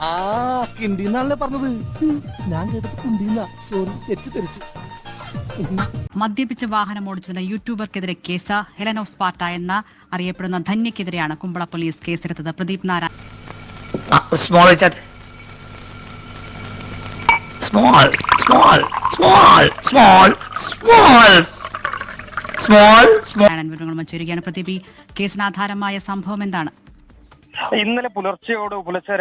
ആ കിണ്ടിന്നാണല്ലേ പറഞ്ഞത്. ഞാൻ കേട്ടത് കുണ്ടിന്ന. സോറി, തെറ്റിദ്ധരിച്ചു. മദ്യപിച്ച് വാഹനം ഓടിച്ചതിന് യൂട്യൂബർക്കെതിരെ കേസ്. ഹെലൻ ഓഫ് സ്പാർട്ട എന്ന അറിയപ്പെടുന്ന ധന്യക്കെതിരെയാണ് കുമ്പള പോലീസ് കേസെടുത്തത്. പ്രദീപ് നാരായൺ വിവരങ്ങൾ മഞ്ചേരിയാണ്. പ്രദീപ്, ഈ കേസിനാധാരമായ സംഭവം എന്താണ്? ഇന്നലെ പുലർച്ചെ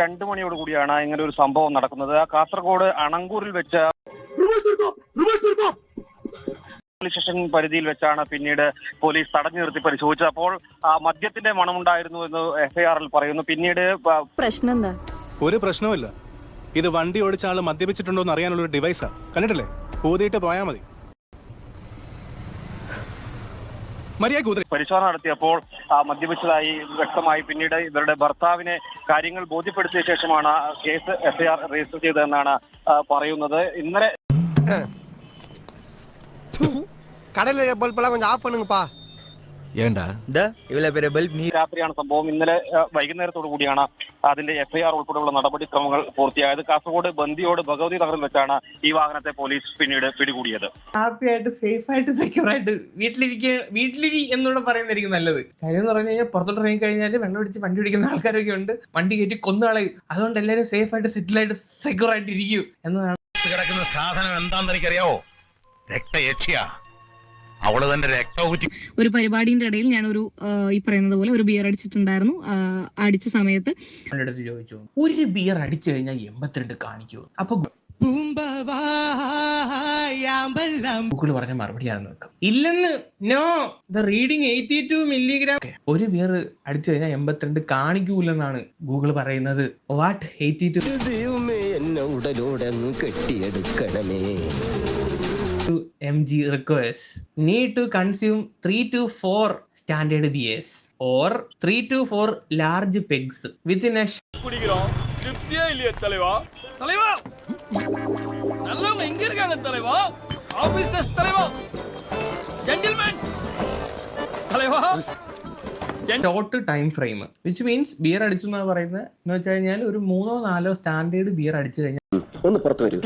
2 മണിയോട് കൂടിയാണ് ഇങ്ങനെ ഒരു സംഭവം നടക്കുന്നത്. കാസർഗോഡ് അണങ്കൂരിൽ വെച്ച് പോലീസ് സ്റ്റേഷൻ പരിധിയിൽ വെച്ചാണ് പിന്നീട് പോലീസ് തടഞ്ഞു നിർത്തി പരിശോധിച്ചത്. അപ്പോൾ മദ്യത്തിന്റെ മണമുണ്ടായിരുന്നു എന്ന് എഫ്ഐആറിൽ പറയുന്നു. പിന്നീട് പ്രശ്നം എന്താ? ഒരു പ്രശ്നവുമില്ല. ഇത് വണ്ടി ഓടിച്ച ആള് മദ്യപിച്ചിട്ടുണ്ടോ എന്ന് അറിയാനുള്ള ഒരു ഡിവൈസാ. കണ്ടിട്ടില്ലേ? ഊതിയിട്ട് പോയാൽ മതി. പരിശോധന നടത്തിയപ്പോൾ മദ്യപിച്ചതായി വ്യക്തമായി. പിന്നീട് ഇവരുടെ ഭർത്താവിനെ കാര്യങ്ങൾ ബോധ്യപ്പെടുത്തിയ ശേഷമാണ് കേസ് എഫ്ഐആർ രജിസ്റ്റർ ചെയ്തതെന്നാണ് പറയുന്നത്. ഇന്നലെ കടയിലെ ബൾബെല്ലാം கொஞ்சம் ஆஃப் பண்ணுங்கப்பா. ஏண்டா இவ்வளவு பெரிய பல்ப் நீ രാത്രിയാണ് സംഭവം. ഇന്നലെ വൈകുന്നേരത്തോടു കൂടിയാണ് അതിന്റെ എഫ്ഐആർ ഉൾപ്പെടെയുള്ള നടപടിക്രമങ്ങൾ പൂർത്തിയായത്. കാസർഗോഡ് ബന്ദിയോട് ഭഗവതി നഗറിൽ വെച്ചാണ് ഈ വാഹനത്തെ പോലീസ് പിന്നീട് പിടികൂടിയത്. ഹാപ്പി ആയിട്ട് സേഫ് ആയിട്ട് സെക്യൂർ ആയിട്ട് വീട്ടിലിരി എന്നൂടെ പറയുന്നതായിരിക്കും നല്ലത്. കാര്യം എന്ന് പറഞ്ഞു കഴിഞ്ഞാൽ പുറത്തോട്ട് ഇറങ്ങി കഴിഞ്ഞാൽ വെള്ളം അടിച്ച് വണ്ടി പിടിക്കുന്ന ആൾക്കാരൊക്കെ ഉണ്ട്. വണ്ടി കയറ്റി കൊന്നുകളയും. അതുകൊണ്ട് എല്ലാവരും സേഫ് ആയിട്ട് സെറ്റിൽ ആയിട്ട് സെക്യൂർ ആയിട്ട് ഇരിക്കൂ എന്നതാണ്. കിടക്കുന്ന സാധനം എന്താണെന്ന് എനിക്കറിയാവോ? രക്തയക്ഷിയാ. അവള് തന്നെ രക്തഊറ്റി. ഒരു പരിപാടിന്റെ ഇടയിൽ ഞാൻ ഈ പറയുന്നത് പോലെ ഒരു ബിയർ അടിച്ചിട്ടുണ്ടായിരുന്നു. അടിച്ച സമയത്ത് അടുത്ത് ചോദിച്ചു, ഒരു ബിയർ അടിച്ചു കഴിഞ്ഞാൽ 82 കാണിക്കൂ? അപ്പൊ ഗൂഗിൾ പറഞ്ഞ മറുപടിയാണ് നിൽക്കും. ഇല്ലെന്ന്. No, the reading 82 milligram. ഒരു ബിയർ അടിച്ചു കഴിഞ്ഞാൽ 82 കാണിക്കൂലെന്നാണ് ഗൂഗിൾ പറയുന്നത്. വാട്ട് 82? എന്നെ ഉടലോടെ കെട്ടിയെടുക്കണമേ. mg requires need to consume 3 to 4 standard beers or 3 to 4 large pegs within a குடிக்கிறோம். திருப்தியே இல்லையே தலைவா. தலைவா நல்லவங்க எங்க இருக்காங்க தலைவா? ஆபீசர்ஸ் தலைவா, ஜென்டில்மேன் தலைவா. Short time frame, which means beer അടിച്ചു എന്നാണ് പറയുന്നത്. എന്ന് വെച്ച് കഴിഞ്ഞാൽ ഒരു 3-4 സ്റ്റാൻഡേർഡ് ബിയർ അടിച്ചു കഴിഞ്ഞാൽ ഒന്ന് പുറത്തു വരൂ.